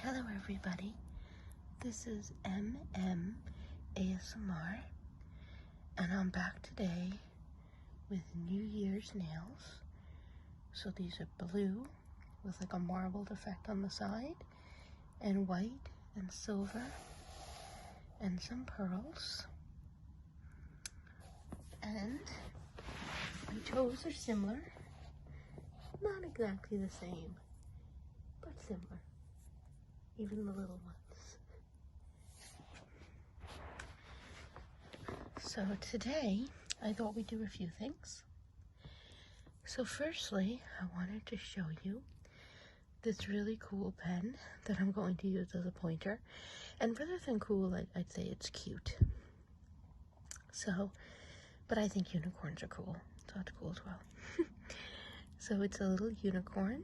Hello everybody, this is MM ASMR, and I'm back today with New Year's nails. So these are blue with like a marbled effect on the side, and white and silver, and some pearls. And my toes are similar, not exactly the same, but similar. Even the little ones. So today, I thought we'd do a few things. So firstly, I wanted to show you this really cool pen that I'm going to use as a pointer. And rather than cool, I'd say it's cute. So, but I think unicorns are cool, so it's cool as well. So it's a little unicorn,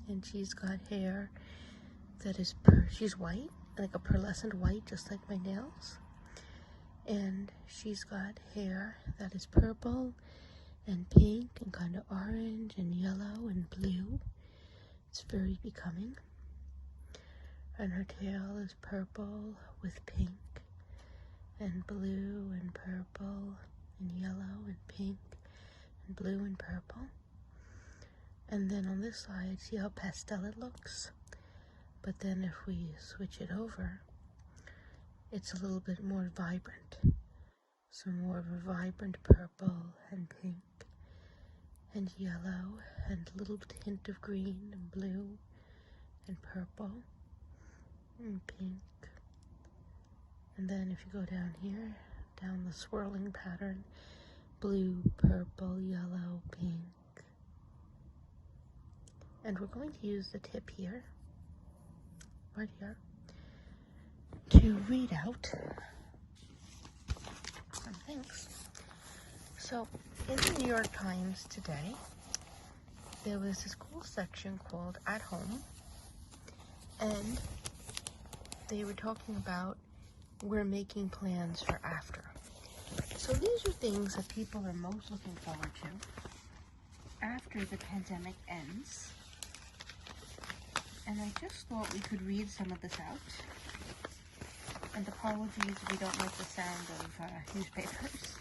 and she's got hair that is she's white, like a pearlescent white, just like my nails. And she's got hair that is purple and pink and kind of orange and yellow and blue. It's very becoming. And her tail is purple with pink and blue and purple and yellow and pink and blue and purple. And then on this side, see how pastel it looks? But then if we switch it over, it's a little bit more vibrant. So more of a vibrant purple and pink and yellow and a little hint of green and blue and purple and pink. And then if you go down here, down the swirling pattern, blue, purple, yellow, pink. And we're going to use the tip here, right here, to read out some things. So in the New York Times today, there was this cool section called At Home, and they were talking about we're making plans for after. So these are things that people are most looking forward to after the pandemic ends. And I just thought we could read some of this out. And apologies if we don't like the sound of newspapers.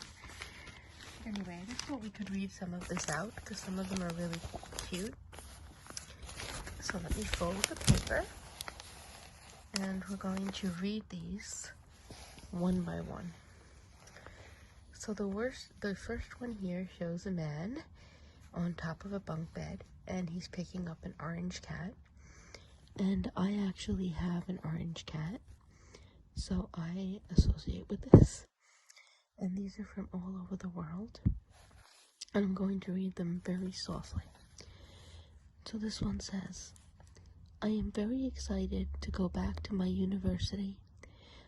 Anyway, I just thought we could read some of this out because some of them are really cute. So let me fold the paper, and we're going to read these one by one. So the first one here shows a man on top of a bunk bed, and he's picking up an orange cat. And I actually have an orange cat, so I associate with this. And these are from all over the world. And I'm going to read them very softly. So this one says, I am very excited to go back to my university,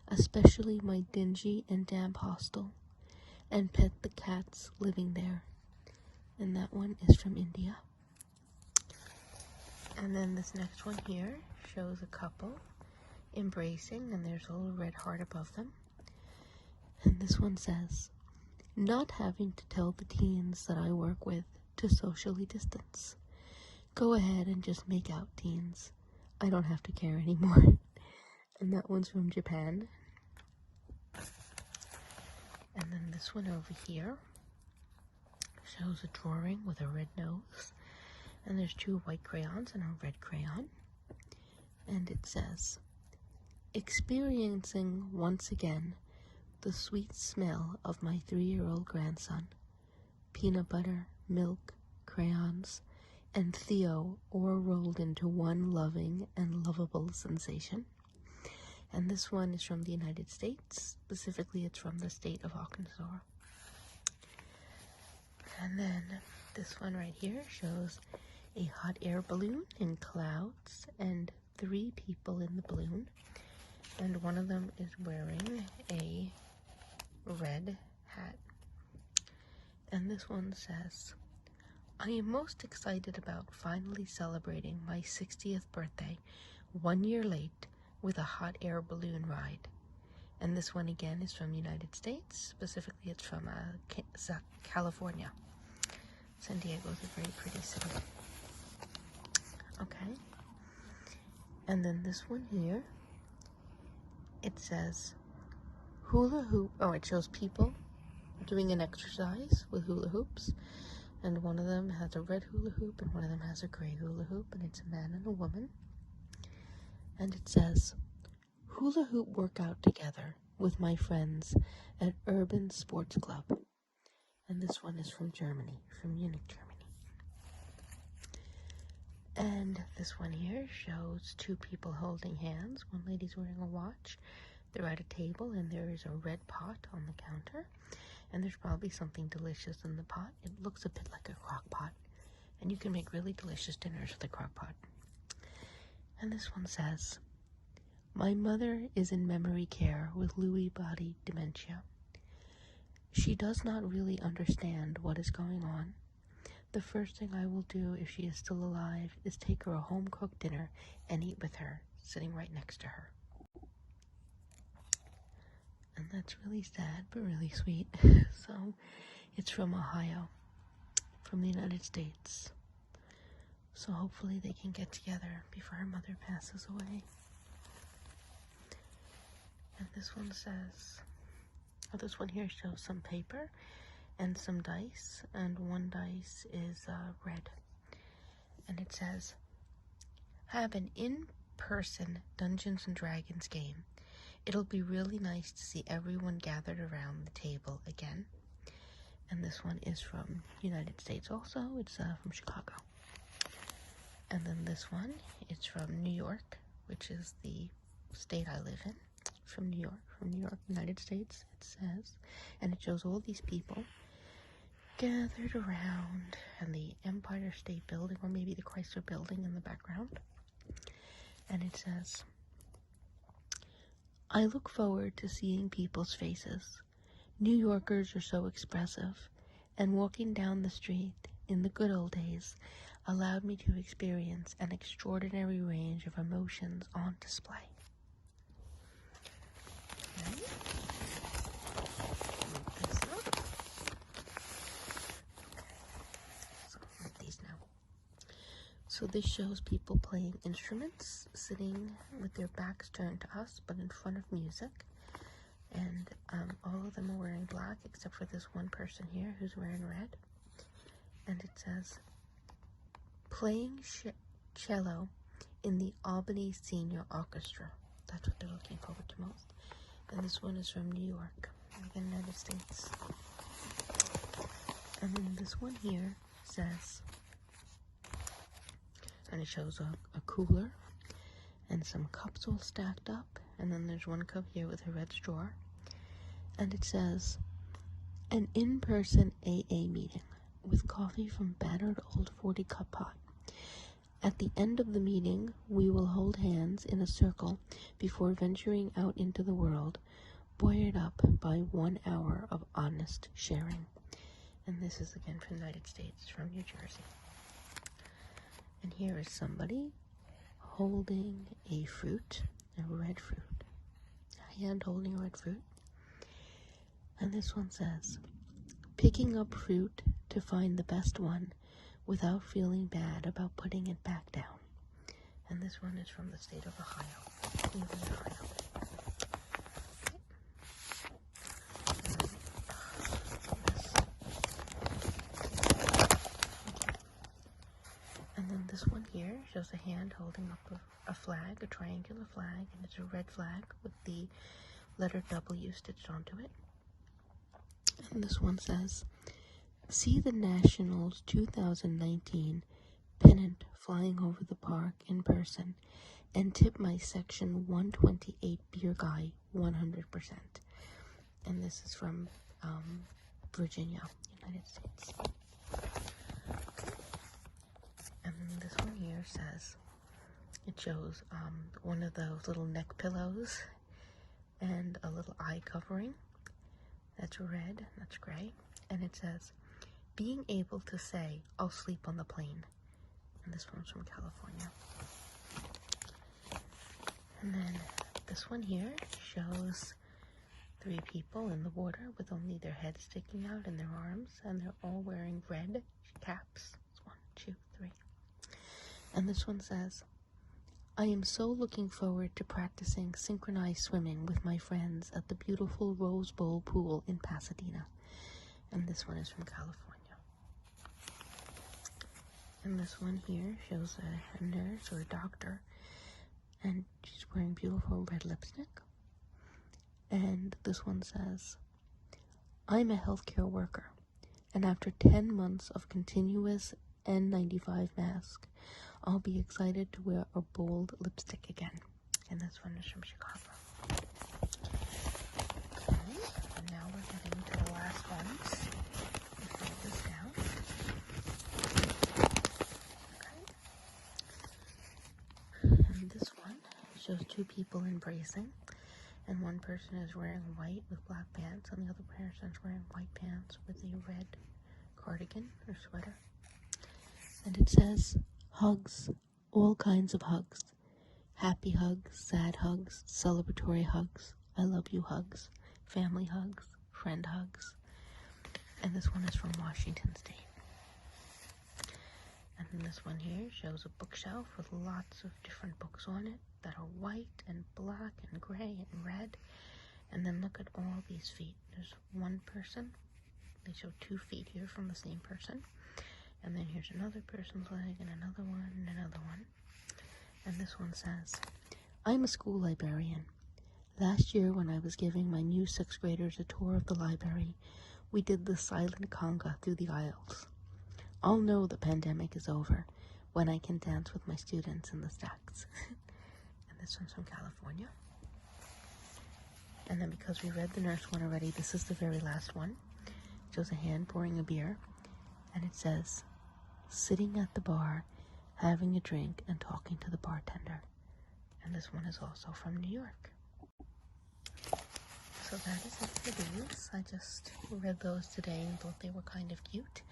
especially my dingy and damp hostel, and pet the cats living there. And that one is from India. And then this next one here shows a couple embracing, and there's a little red heart above them. And this one says, not having to tell the teens that I work with to socially distance. Go ahead and just make out, teens. I don't have to care anymore. And that one's from Japan. And then this one over here shows a drawing with a red nose. And there's two white crayons and a red crayon. And it says, experiencing once again the sweet smell of my 3-year-old grandson. Peanut butter, milk, crayons, and Theo all rolled into one loving and lovable sensation. And this one is from the United States. Specifically, it's from the state of Arkansas. And then this one right here shows a hot air balloon in clouds and 3 people in the balloon. And one of them is wearing a red hat. And this one says, I am most excited about finally celebrating my 60th birthday 1 year late with a hot air balloon ride. And this one again is from the United States. Specifically, it's from California. San Diego is a very pretty city. Okay. And then this one here, it says hula hoop. Oh, it shows people doing an exercise with hula hoops. And one of them has a red hula hoop and one of them has a gray hula hoop. And it's a man and a woman. And it says, hula hoop workout together with my friends at Urban Sports Club. And this one is from Germany, from Munich, Germany. And this one here shows two people holding hands. One lady's wearing a watch. They're at a table and there is a red pot on the counter. And there's probably something delicious in the pot. It looks a bit like a crock pot. And you can make really delicious dinners with a crock pot. And this one says, my mother is in memory care with Lewy body dementia. She does not really understand what is going on. The first thing I will do if she is still alive is take her a home-cooked dinner and eat with her, sitting right next to her. And that's really sad, but really sweet. So, it's from Ohio, from the United States. So hopefully they can get together before her mother passes away. And this one says, this one here shows some paper and some dice, and one dice is red. And it says, have an in-person Dungeons and Dragons game. It'll be really nice to see everyone gathered around the table again. And this one is from United States also. It's from Chicago. And then this one is from New York, which is the state I live in. From New York, United States, it says. And it shows all these people gathered around and the Empire State Building, or maybe the Chrysler Building in the background. And it says, I look forward to seeing people's faces. New Yorkers are so expressive, and walking down the street in the good old days allowed me to experience an extraordinary range of emotions on display. Okay. Look this up. So I'll read these now. So this shows people playing instruments, sitting with their backs turned to us, but in front of music. And all of them are wearing black, except for this one person here who's wearing red. And it says, playing cello in the Albany Senior Orchestra. That's what they're looking forward to most. And this one is from New York, the United States. And then this one here says, and it shows a cooler and some cups all stacked up. And then there's one cup here with a red straw. And it says, an in-person AA meeting with coffee from battered old 40-cup pot. At the end of the meeting, we will hold hands in a circle before venturing out into the world, buoyed up by 1 hour of honest sharing. And this is again from the United States, from New Jersey. And here is somebody holding a fruit, a red fruit. A hand holding a red fruit. And this one says, picking up fruit to find the best one without feeling bad about putting it back down. And this one is from the state of Ohio, Cleveland, Ohio. And then this one here shows a hand holding up a flag, a triangular flag, and it's a red flag with the letter W stitched onto it. And this one says, see the Nationals 2019 pennant flying over the park in person and tip my section 128 beer guy 100%. And this is from Virginia, United States. And then this one here says, it shows one of those little neck pillows and a little eye covering. That's red, that's gray. And it says, being able to say, I'll sleep on the plane. And this one's from California. And then this one here shows 3 people in the water with only their heads sticking out and their arms. And they're all wearing red caps. 1, 2, 3. And this one says, I am so looking forward to practicing synchronized swimming with my friends at the beautiful Rose Bowl pool in Pasadena. And this one is from California. And this one here shows a nurse or a doctor, and she's wearing beautiful red lipstick. And this one says, I'm a healthcare worker, and after 10 months of continuous N95 mask, I'll be excited to wear a bold lipstick again. And this one is from Chicago. Okay, and now we're getting to the last ones. Let's write this down. Okay. And this one shows two people embracing, and one person is wearing white with black pants, and the other person is wearing white pants with a red cardigan or sweater. And it says, hugs, all kinds of hugs. Happy hugs, sad hugs, celebratory hugs, I love you hugs, family hugs, friend hugs. And this one is from Washington State. And then this one here shows a bookshelf with lots of different books on it that are white and black and gray and red. And then look at all these feet. There's one person. They show 2 feet here from the same person. And then here's another person's leg and another one and another one. And this one says, I'm a school librarian. Last year when I was giving my new 6th graders a tour of the library, we did the silent conga through the aisles. I'll know the pandemic is over when I can dance with my students in the stacks. And this one's from California. And then because we read the nurse one already, this is the very last one. It shows a hand pouring a beer. And it says, sitting at the bar, having a drink, and talking to the bartender. And this one is also from New York. So that is it for these. I just read those today and thought they were kind of cute,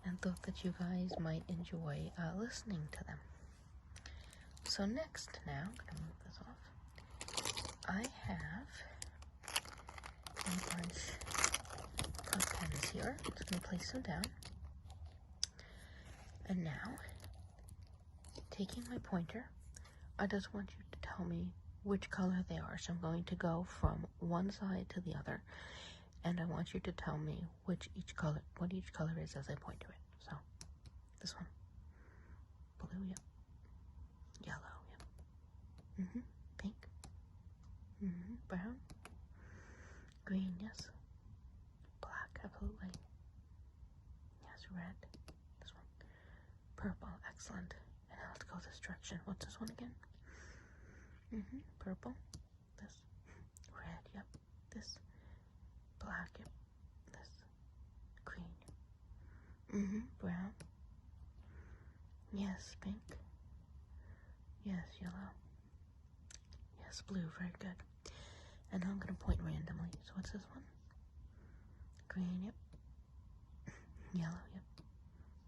and thought that you guys might enjoy listening to them. So next now, I'm going to move this off. I have a bunch of pens here. I'm just going to place them down. And now, taking my pointer, I just want you to tell me which color they are. So I'm going to go from one side to the other, and I want you to tell me what each color is as I point to it. So, this one, blue, yep, yellow, yep, pink, brown, green, yes, black, absolutely, yes, red, this one, purple, excellent. And now let's go this direction. What's this one again? Purple, this, red, yep, this, black, yep, this, green, brown, yes, pink, yes, yellow, yes, blue, very good. And now I'm going to point randomly. So what's this one? Green, yep, yellow, yep,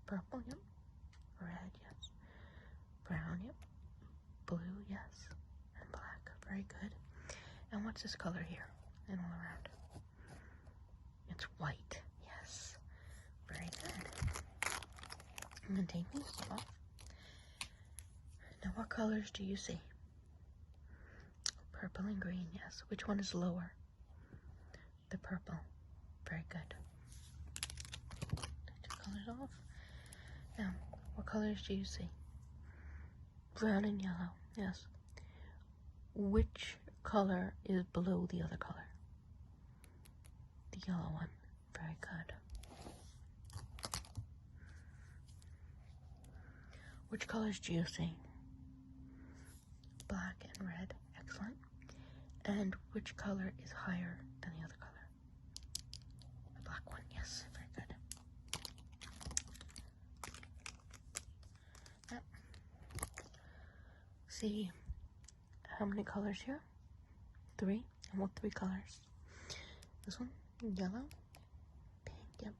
purple, yep, red, yes, brown, yep, blue, yes, and black, very good. And what's this color here and all around? It's white, yes, very good. I'm going to take these off. Now what colors do you see? Purple and green, yes. Which one is lower? The purple, very good. Take 2 colors off. Now, what colors do you see? Brown and yellow, yes. Which color is below the other color? The yellow one, very good. Which colors do you see? Black and red, excellent. And which color is higher than the other color? The black one, yes, very good. Yep. See how many colors here? 3. And what 3 colors? This one, yellow, pink, yep,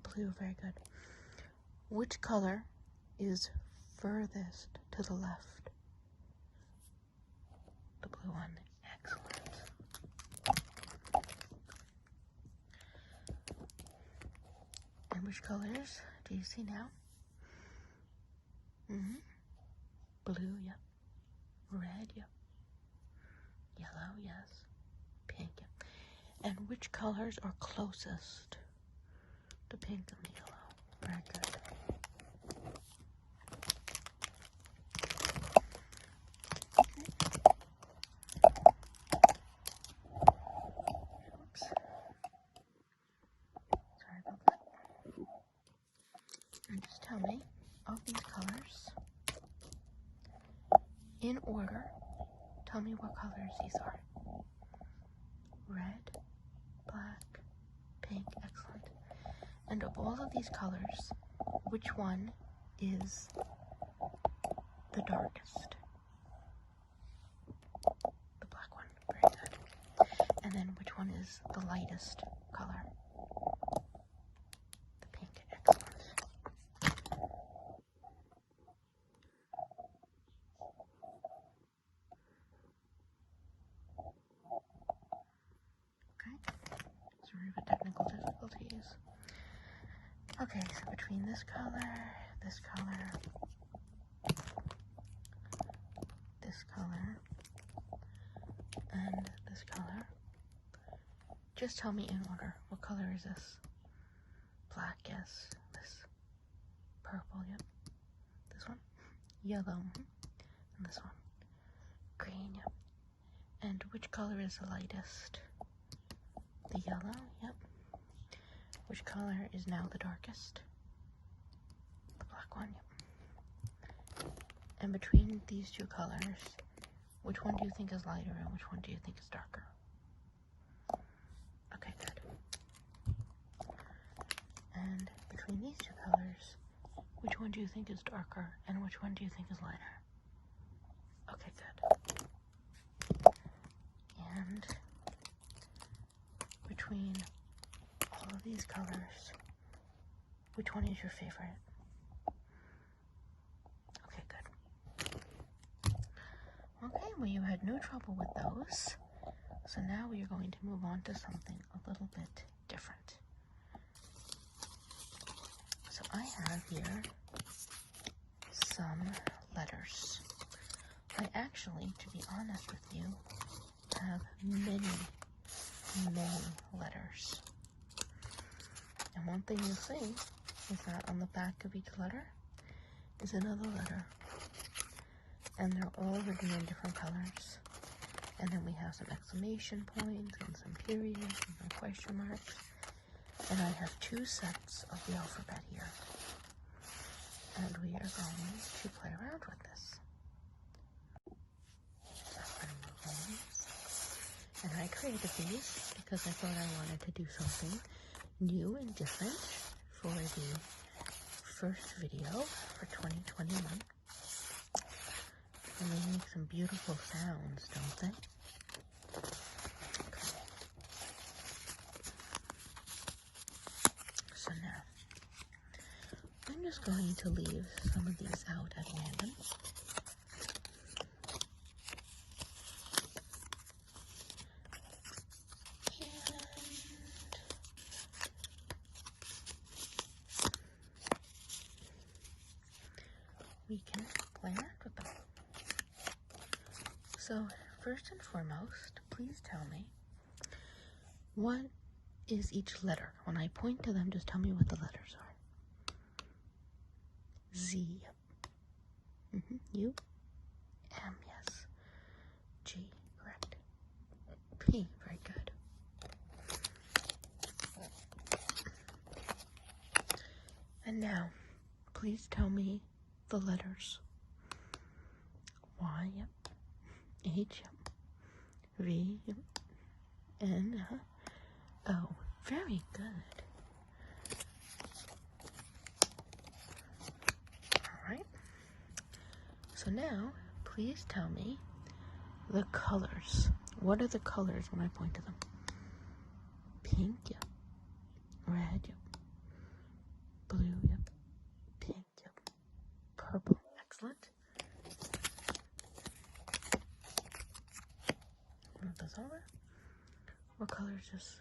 blue, very good. Which color is furthest to the left? The blue one, excellent. And which colors do you see now? Blue, yep, Red, yep. Yellow, yes. Pink, yep. And which colors are closest to pink and the yellow? Very good. Oops. Sorry about that. And just tell me, of these colors, in order, tell me what colors these are. Red, black, pink, excellent. And of all of these colors, which one is the darkest? The black one, very good. And then which one is the lightest color? The pink, excellent. Okay, sorry for technical difficulties. Okay, so between this color, this color, this color, and this color, just tell me in order. What color is this? Black, yes. This purple, yep. This one, yellow, and this one, green, yep. And which color is the lightest? The yellow, yep. Which color is now the darkest? The black one, yep. And between these two colors, which one do you think is lighter and which one do you think is darker? Okay, good. And between these two colors, which one do you think is darker and which one do you think is lighter? Okay, good. And between all of these colors, which one is your favorite? Okay, good. Okay, well, you had no trouble with those. So now we are going to move on to something a little bit different. So I have here some letters. I actually, to be honest with you, have many letters. And one thing you'll see is that on the back of each letter is another letter. And they're all written in different colors. And then we have some exclamation points and some periods and some question marks. And I have two sets of the alphabet here. And we are going to play around with this. So I'm going to move on. And I created these because I thought I wanted to do something new and different for the first video for 2021. And they make some beautiful sounds, don't they? Okay. So now, I'm just going to leave some of these out at random. We can play around with them. So, first and foremost, please tell me, what is each letter? When I point to them, just tell me what the letters are. Z. U. M, yes. G, correct. P, very good. And now, please tell me the letters. Y, yep. H, yep. V, yep. N, O. Very good. Alright. So now, please tell me the colors. What are the colors when I point to them? Pink, yep. Red, yep. Blue, yep. Pink, yep. Purple, excellent. Move this over. What color is this?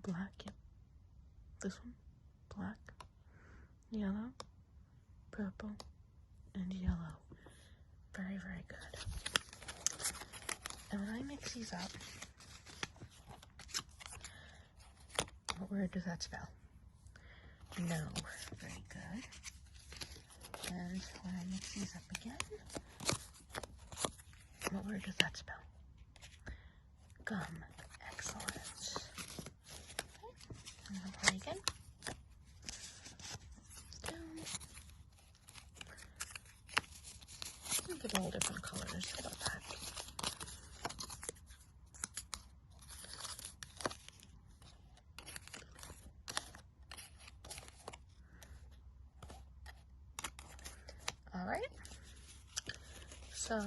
Black, yep. This one, black, yellow, purple, and yellow. Very, very good. And when I mix these up, what word does that spell? No. Very good. And when I mix these up again, what word does that spell? Gum. Excellent. Okay. I'm going to play again. Down. Look at all different colors. How about that? All right. So,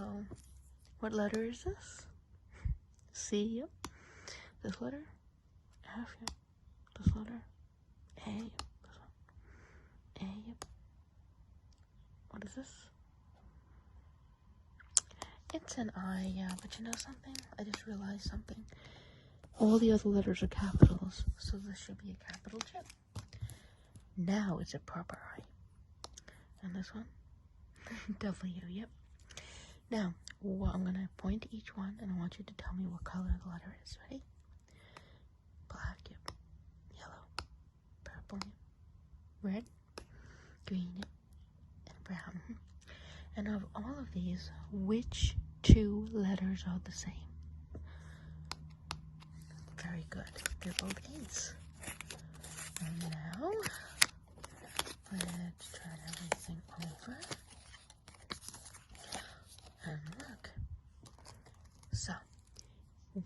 what letter is this? C, yep. This letter? F, yep. This letter? A, yep. This one. A, yep. What is this? It's an I, yeah, but you know something? I just realized something. All the other letters are capitals, so this should be a capital J. Now it's a proper I. And this one? W, yep. Now, I'm going to point to each one, and I want you to tell me what color the letter is. Ready? Black, yep. Yellow, purple, yep. Red, green, yep. And brown. And of all of these, which two letters are the same? Very good. They're both A's. And now, let's turn everything over. And look. So,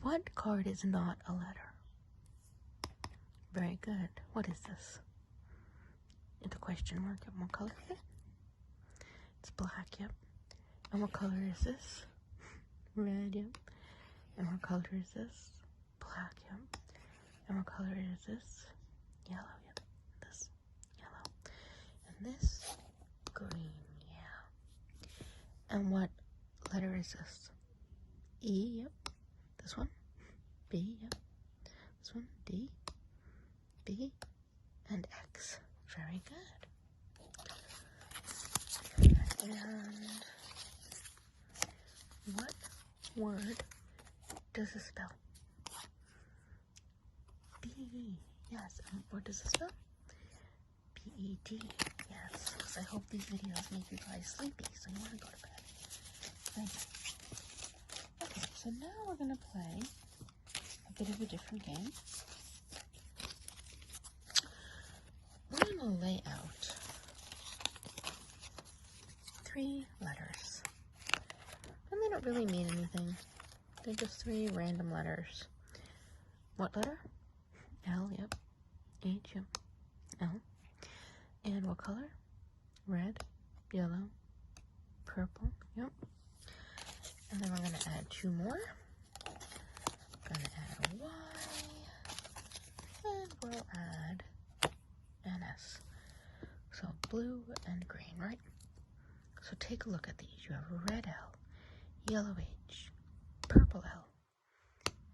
what card is not a letter? Very good. What is this? It's a question mark. And what color is it? It's black, yep. And what color is this? Red, yep. And what color is this? Black, yep. And what color is this? Yellow, yep. This, yellow. And this, green, yeah. And what letter is this? E, yep. This one, B, yep. This one, D, B, and X. Very good. And what word does it spell? B-E, yes. And what does it spell? B-E-D, yes. Because I hope these videos make you guys sleepy, so you want to go to bed. Thank you. Okay, so now we're going to play a bit of a different game. We're going to lay out 3 letters. And they don't really mean anything. They're just 3 random letters. What letter? L, yep. H, yep. L. And what color? Red, yellow, purple, yep. And then we're going to add 2 more. Going to add a Y. And we'll add an S. So blue and green, right? So take a look at these. You have a red L, yellow H, purple L,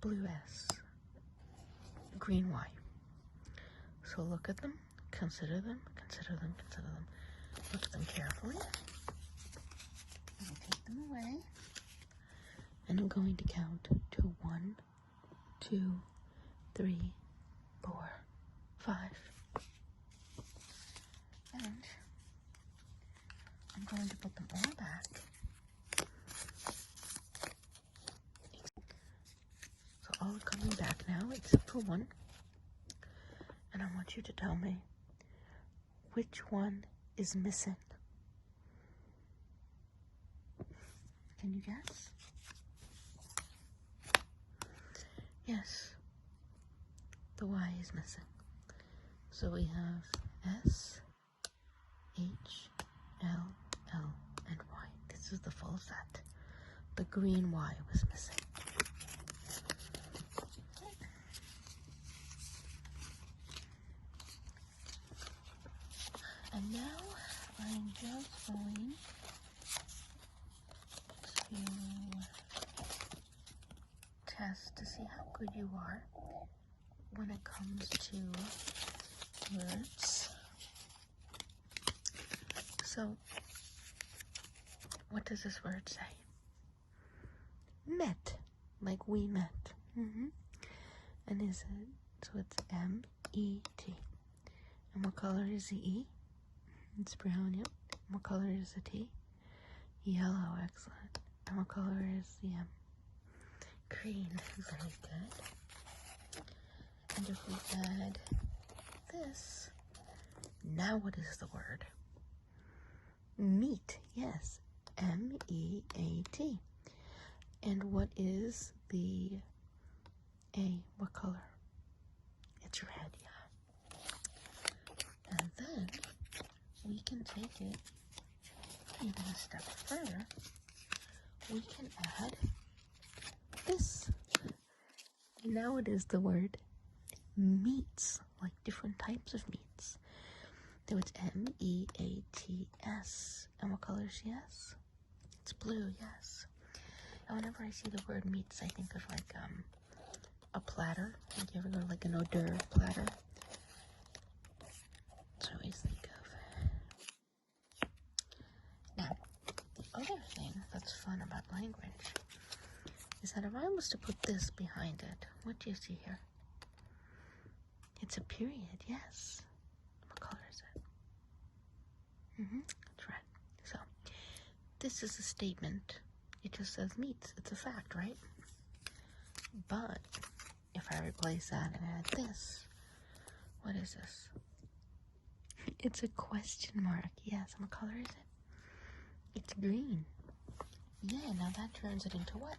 blue S, green Y. So look at them, consider them, consider them, consider them. Look at them carefully. I'm going to take them away. And I'm going to count to 1, 2, 3, 4, 5. And I'm going to put them all back. So all coming back now except for one. And I want you to tell me which one is missing. Can you guess? Yes, the Y is missing. So we have S, H, L, L, and Y. This is the full set. The green Y was missing. And now I'm just going to test to see how good you are when it comes to words. So what does this word say? Met, like we met. And is it, so it's M-E-T. And what color is the E? It's brown, yep. And what color is the T? Yellow, excellent. And what color is the M? Green, very good. And if we add this, now what is the word? Meat, yes. M-E-A-T. And what is the A? What color? It's red, yeah. And then we can take it even a step further. We can add this. Now it is the word meats, like different types of meats. So it's M-E-A-T-S. And what color is yes? It's blue, yes. And whenever I see the word meats, I think of like a platter. Like you ever go to like an hors d'oeuvre platter? That's what I always think of. Now, the other thing that's fun about language is that if I was to put this behind it, what do you see here? It's a period, yes. What color is it? That's right. So, this is a statement. It just says meats. It's a fact, right? But, if I replace that and add this, what is this? It's a question mark, yes. And what color is it? It's green. Yeah, now that turns it into what?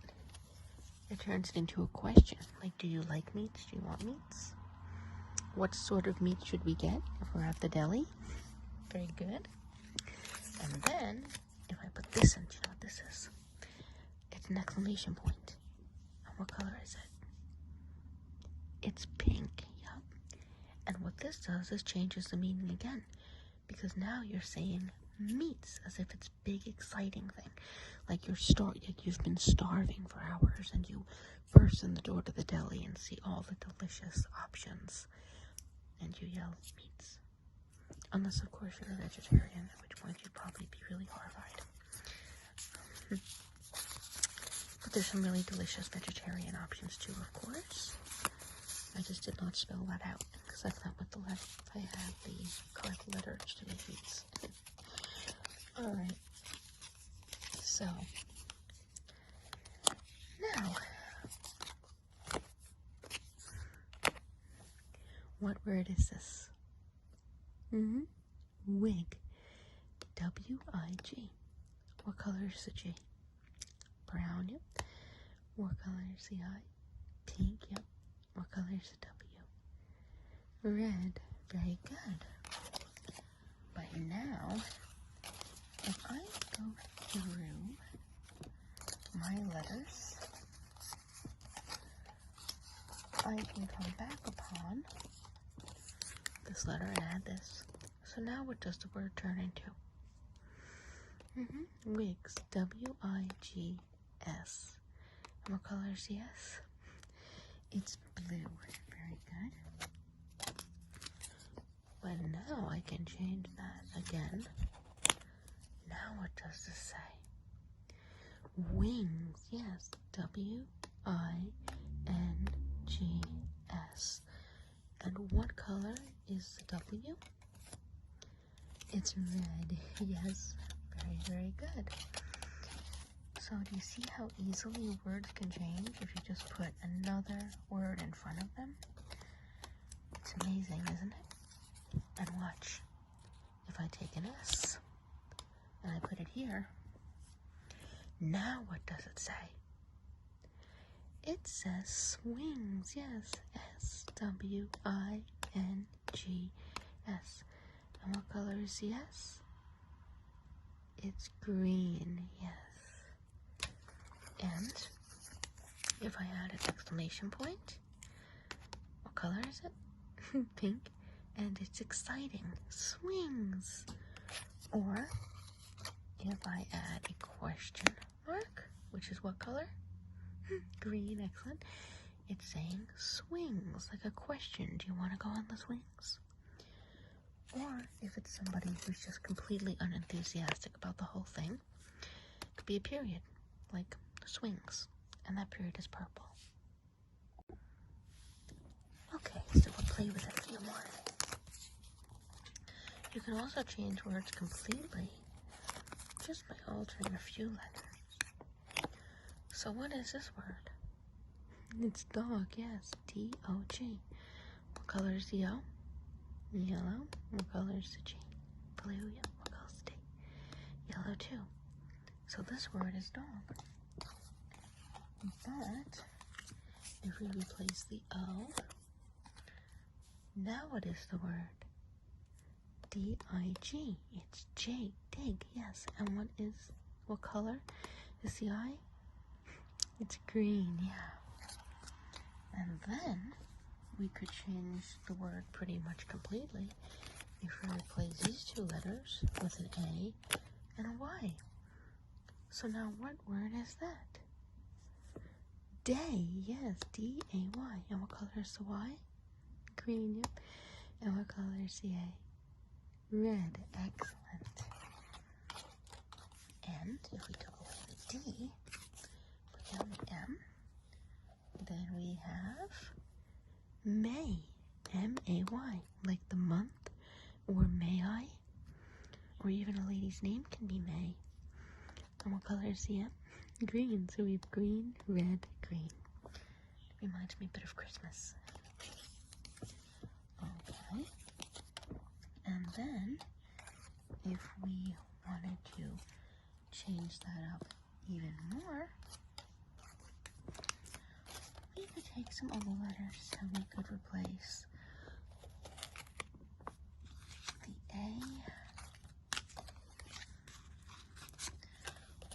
It turns it into a question. Like, do you like meats? Do you want meats? What sort of meat should we get if we're at the deli? Very good. And then, if I put this in, do you know what this is? It's an exclamation point. And what color is it? It's pink, yep. And what this does is changes the meaning again. Because now you're saying meats as if it's big, exciting thing. Like you've been starving for hours and you burst in the door to the deli and see all the delicious options. And you yell meats. Unless, of course, you're a vegetarian, at which point you'd probably be really horrified. But there's some really delicious vegetarian options too, of course. I just did not spell that out because I thought with the letter, I had the correct letters to make meats. Alright. So, now, what word is this? Wig. W-I-G. What color is the G? Brown, yep. What color is the I? Pink, yep. What color is the W? Red. Very good. But now, if I go through my letters, I can come back upon this letter and add this. So now what does the word turn into? Wigs. W-I-G-S. And what color is the S? It's blue. Very good. But now I can change that again. Now what does this say? Wings. Yes. W-I-N-G-S. And what color is the W? It's red. Yes. Very, very good. So do you see how easily words can change if you just put another word in front of them? It's amazing, isn't it? And watch. If I take an S and I put it here, now what does it say? It says swings. Yes. S-W-I-N-G-S. And what color is the S? It's green. Yes. And if I add an exclamation point, what color is it? Pink. And it's exciting. Swings. Or if I add a question mark, which is what color? Green. Excellent. It's saying swings, like a question. Do you want to go on the swings? Or if it's somebody who's just completely unenthusiastic about the whole thing, could be a period, like swings, and that period is purple. Okay, so we'll play with a few more. You can also change words completely just by altering a few letters. So what is this word? It's dog, yes, D-O-G. What color is the O? Yellow. What color is the G? Blue, yeah. What color is the D? Yellow too. So this word is dog. But if we replace the O, now what is the word? D-I-G. It's J, dig, yes. And what color is the I? It's green, yeah. And then we could change the word pretty much completely if we replace these two letters with an A and a Y. So now what word is that? Day, yes, D-A-Y. And what color is the Y? Green, yep. And what color is the A? Red, excellent. And if we took away the D, put down the M, then we have May, M-A-Y, like the month, or May I, or even a lady's name can be May. And what color is the M? Green, so we have green, red, green. It reminds me a bit of Christmas. Okay. And then, if we wanted to change that up even more, we could take some other letters and we could replace the A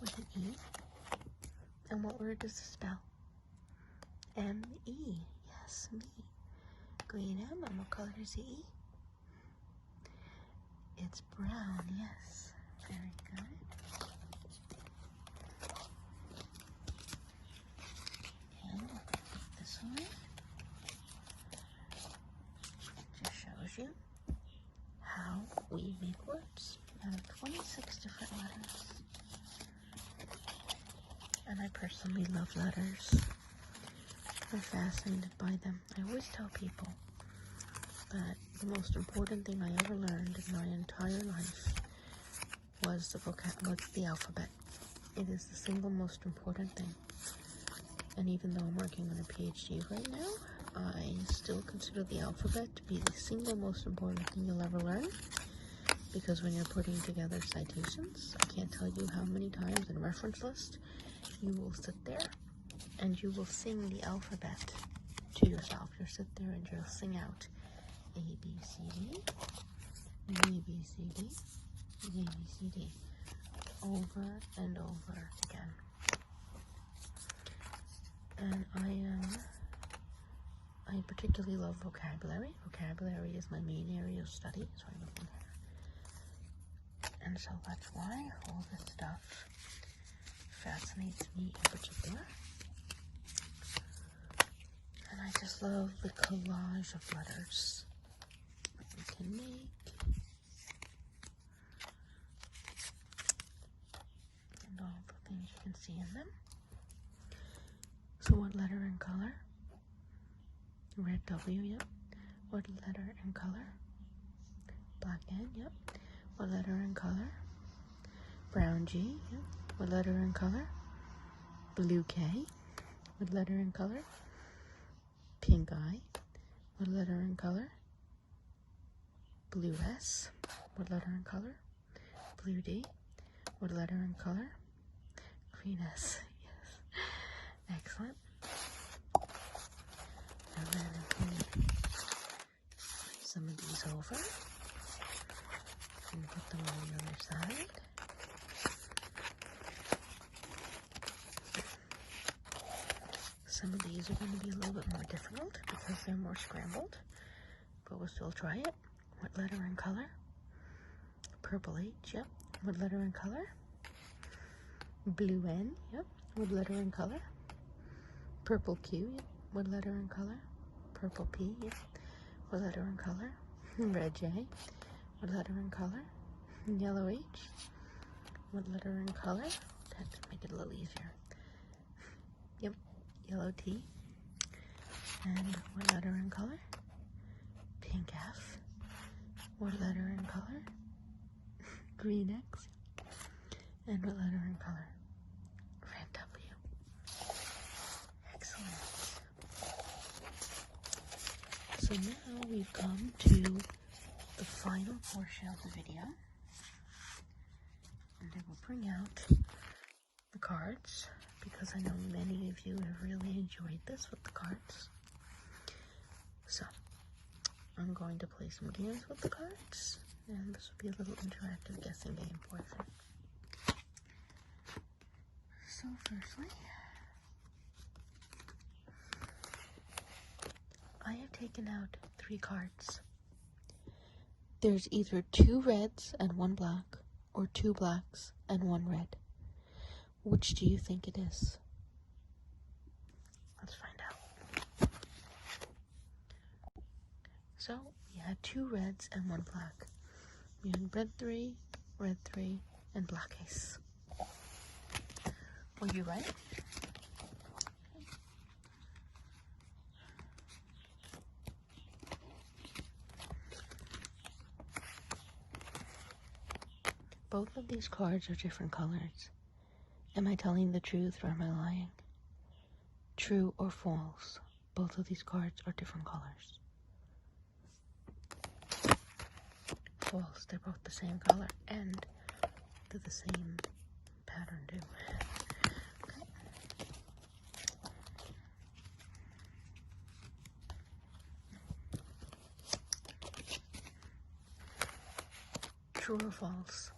with an E. And what word does it spell? M-E. Yes, me. Green M. And what color is the E? It's brown, yes. Very good. And we'll take this one. Just shows you how we make words out of 26 different letters. And I personally love letters. I'm fascinated by them. I always tell people that the most important thing I ever learned in my entire life was the alphabet. It is the single most important thing. And even though I'm working on a PhD right now, I still consider the alphabet to be the single most important thing you'll ever learn. Because when you're putting together citations, I can't tell you how many times in reference list you will sit there and you will sing the alphabet to yourself. You'll sit there and you'll sing out A, B, C, D, B, B, C, D, A, B, C, D, over and over again. And I particularly love vocabulary. Vocabulary is my main area of study, so I'm looking at. And so that's why all this stuff fascinates me in particular. And I just love the collage of letters that we can make. And all the things you can see in them. So what letter and color? Red W, yep. What letter and color? Black N, yep. What letter and color? Brown G, yep. What letter and color? Blue K. What letter and color? Pink I. What letter and color? Blue S. What letter and color? Blue D. What letter and color? Green S. Yes. Excellent. And then if we flip some of these over and put them on the other side. Some of these are going to be a little bit more difficult because they're more scrambled, but we'll still try it. What letter and color? Purple H, yep. What letter and color? Blue N, yep. What letter and color? Purple Q, yep. What letter and color? Purple P, yep. What letter and color? Red J. What letter and color? Yellow H. What letter and color? make it a little easier. Yep, yellow T. And what letter in color? Pink F. What letter in color? Green X. And what letter in color? Red W. Excellent. So now we've come to the final portion of the video. And I will bring out the cards because I know many of you have really enjoyed this with the cards. So I'm going to play some games with the cards, and this will be a little interactive guessing game portion. So firstly, I have taken out 3 cards. There's either 2 reds and 1 black, or 2 blacks and 1 red. Which do you think it is? Let's find out. So, we had 2 reds and 1 black. We had red 3, and black ace. Were you right? Both of these cards are different colors. Am I telling the truth or am I lying? True or false? Both of these cards are different colors. False. They're both the same color and they're the same pattern too. Okay. True or false?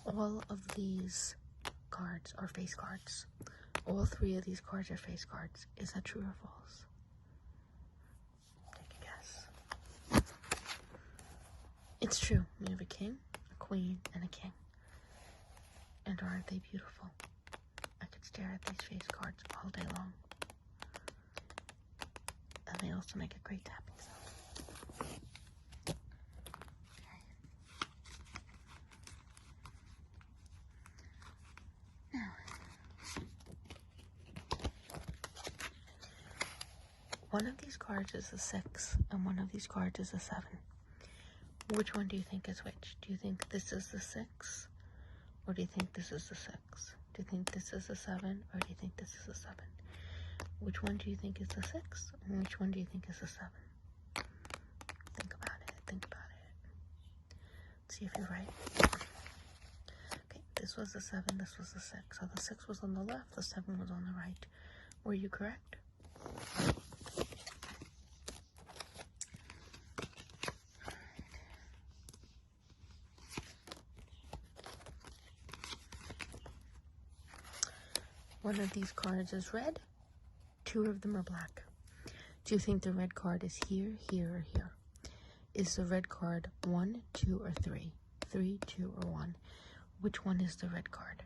All of these cards are face cards. All 3 of these cards are face cards. Is that true or false? Take a guess. It's true. We have a king, a queen, and a king. And aren't they beautiful? I could stare at these face cards all day long. And they also make a great tapping sound. One of these cards is a 6, and one of these cards is a 7. Which one do you think is which? Do you think this is the 6, or do you think this is the 6? Do you think this is a 7, or do you think this is a 7? Which one do you think is the 6, and which one do you think is the 7? Think about it, think about it. See if you're right. Okay, this was the 7, this was the 6. So the 6 was on the left, the 7 was on the right. Were you correct? One of these cards is red, 2 of them are black. Do you think the red card is here, here, or here? Is the red card 1, 2, or 3? 3, 2, or 1? Which one is the red card?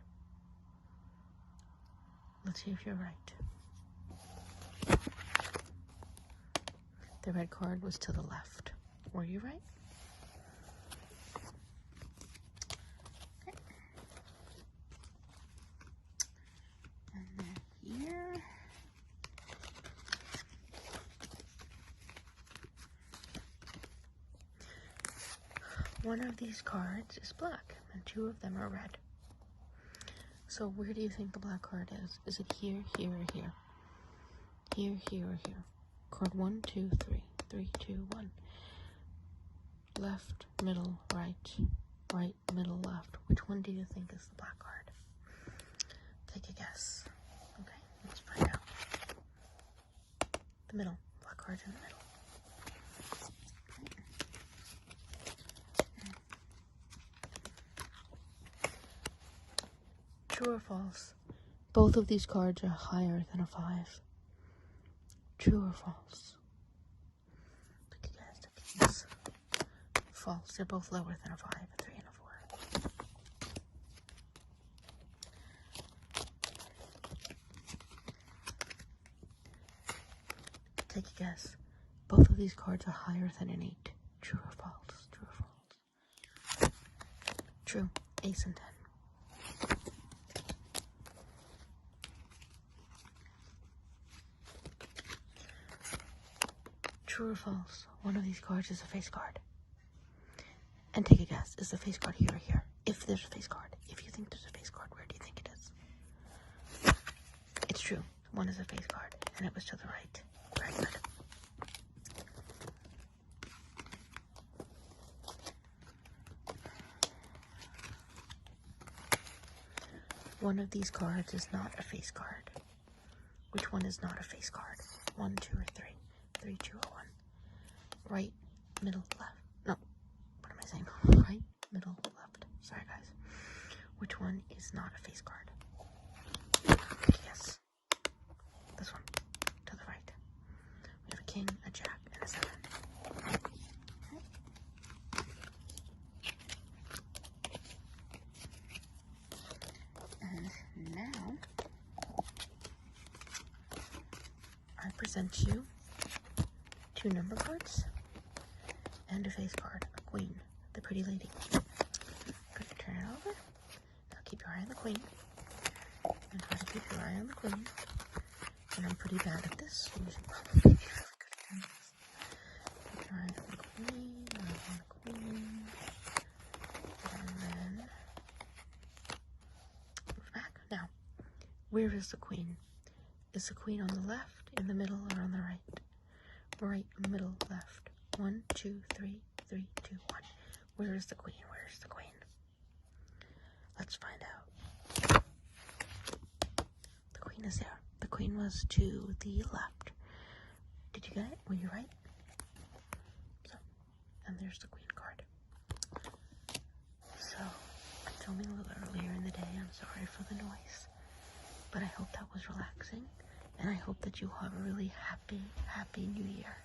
Let's see if you're right. The red card was to the left. Were you right? Okay. And then here. One of these cards is black, and 2 of them are red. So where do you think the black card is? Is it here, here, or here? Here, here, or here? Card 1, 2, 3. 3, 2, 1. Left, middle, right, right, middle, left. Which one do you think is the black card? Take a guess. Okay, let's find out. The middle. Black card's in the middle. True or false? Both of these cards are higher than a 5. True or false? Take a guess, take a guess. False. They're both lower than a 5, a 3, and a 4. Take a guess. Both of these cards are higher than an 8. True or false? True or false? True. Ace and 10. True or false? One of these cards is a face card. And take a guess. Is the face card here or here? If there's a face card. If you think there's a face card, where do you think it is? It's true. One is a face card. And it was to the right. Very good. One of these cards is not a face card. Which one is not a face card? 1, 2, or 3? 3, 2, or 1? Right, middle, left. No, what am I saying? Right, middle, left. Sorry, guys. Which one is not a face card? Yes. This one, to the right. We have a king, a jack, and a 7. And now, I present you 2 number cards and a face card, a queen, the pretty lady. Good, turn it over. Now keep your eye on the queen. And try to keep your eye on the queen. And I'm pretty bad at this. I'm usually probably really good at this. Keep your eye on the queen, and then move back. Now, where is the queen? Is the queen on the left, in the middle, or on the right? Right, middle, left. 1, 2, 3, 3, 2, 1. Where is the queen? Where is the queen? Let's find out. The queen is there. The queen was to the left. Did you get it? Were you right? So, and there's the queen card. So, I'm filming a little earlier in the day. I'm sorry for the noise. But I hope that was relaxing. And I hope that you have a really happy, happy new year.